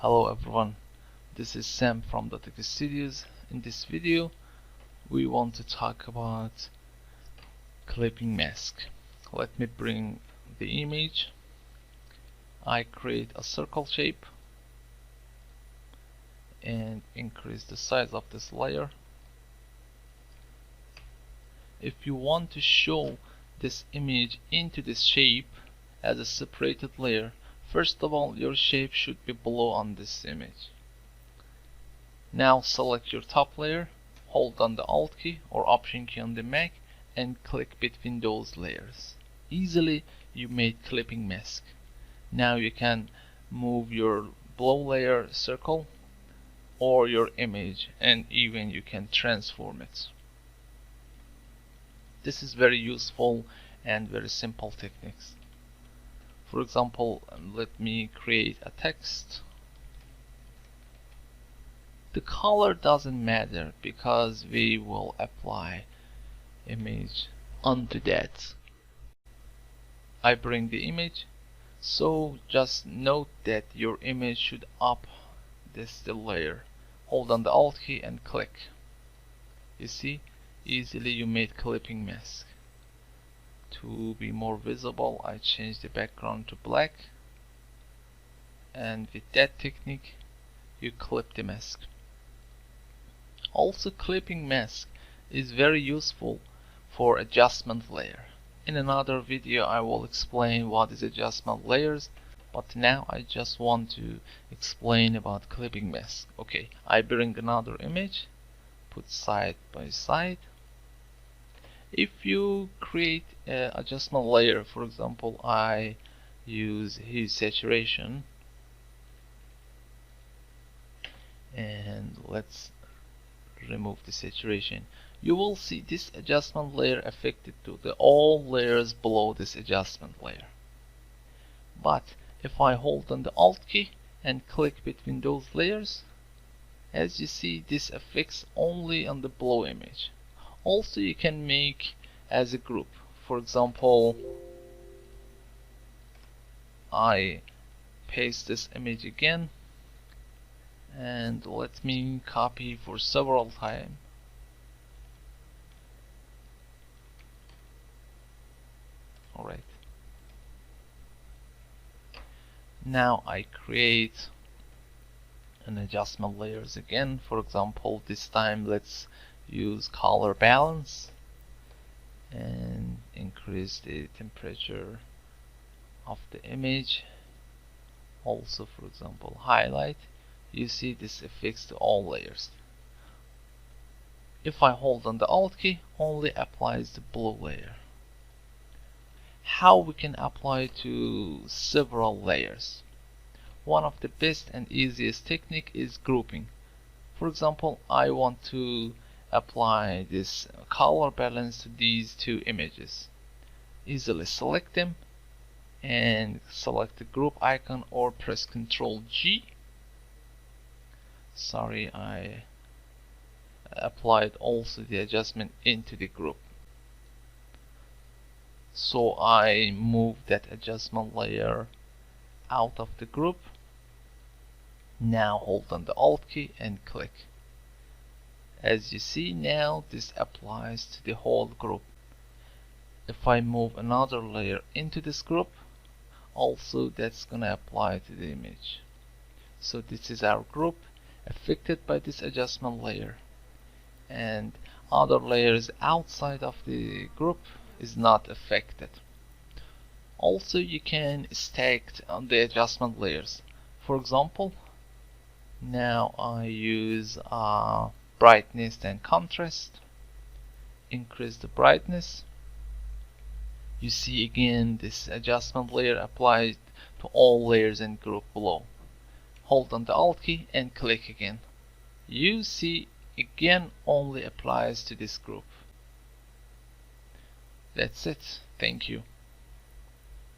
Hello everyone, this is Sam from the Tech Studios. In this video we want to talk about clipping mask. Let me bring the image. I create a circle shape and increase the size of this layer. If you want to show this image into this shape as a separated layer, first of all, your shape should be below on this image. Now select your top layer, hold down the Alt key or Option key on the Mac and click between those layers. Easily you made clipping mask. Now you can move your below layer circle or your image, and even you can transform it. This is very useful and very simple techniques. For example, let me create a text. The color doesn't matter because we will apply image onto that. I bring the image, so just note that your image should up the layer. Hold on the Alt key and click. You see, easily you made clipping mask. To be more visible, I change the background to black, and with that technique you clip the mask. Also, clipping mask is very useful for adjustment layer. In another video I will explain what is adjustment layers, but now I just want to explain about clipping mask. Okay, I bring another image, put side by side. If you create an adjustment layer, for example, I use hue saturation, and let's remove the saturation. You will see this adjustment layer affected to all layers below this adjustment layer. But if I hold on the Alt key and click between those layers, as you see, this affects only on the below image. Also, you can make as a group. For example, I paste this image again, and let me copy for several times. Alright. Now I create an adjustment layers again. For example, this time let's use color balance and increase the temperature of the image. Also, for example, highlight. You see this affects to all layers. If I hold on the Alt key, only applies the below layer. How we can apply to several layers? One of the best and easiest technique is grouping. For example, I want to apply this color balance to these two images. Easily select them and select the group icon or press Ctrl G. Sorry, I applied also the adjustment into the group. So I move that adjustment layer out of the group. Now hold on the Alt key and click. As you see, now this applies to the whole group. If I move another layer into this group, also that's gonna apply to the image. So this is our group affected by this adjustment layer, and other layers outside of the group is not affected. Also, you can stack on the adjustment layers. For example, now I use brightness and contrast. Increase the brightness. You see again this adjustment layer applied to all layers and group below. Hold on the Alt key and click again. You see again only applies to this group. That's it. Thank you.